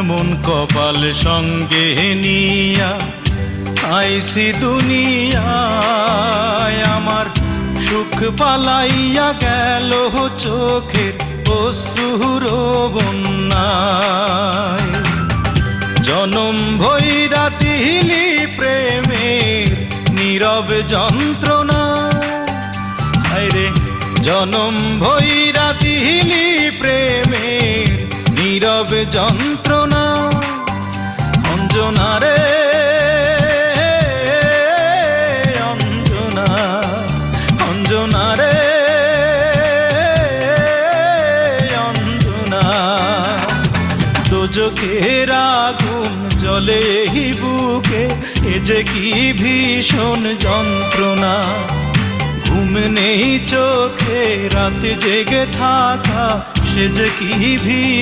এমন কপাল সঙ্গে নিয়া আইসি দুনিয়ায়, আমার সুখ পালাইয়া গেল চোখের অশ্রুর বন্যায়। জনম ভৈরা দিলি প্রেমের নীরব যন্ত্রণা, আরে জনম ভৈরা দিলি প্রেমের নীরব যন্ত্রণা। অঞ্জনা রে অঞ্জনা, অঞ্জনা রে অঞ্জনা। দোজখের আগুন জ্বলে এই বুকে, এ যে কি ভীষণ যন্ত্রণা। ঘুম নেই চোখে রাতে জেগে থাকা, সে যে কি ভীষণ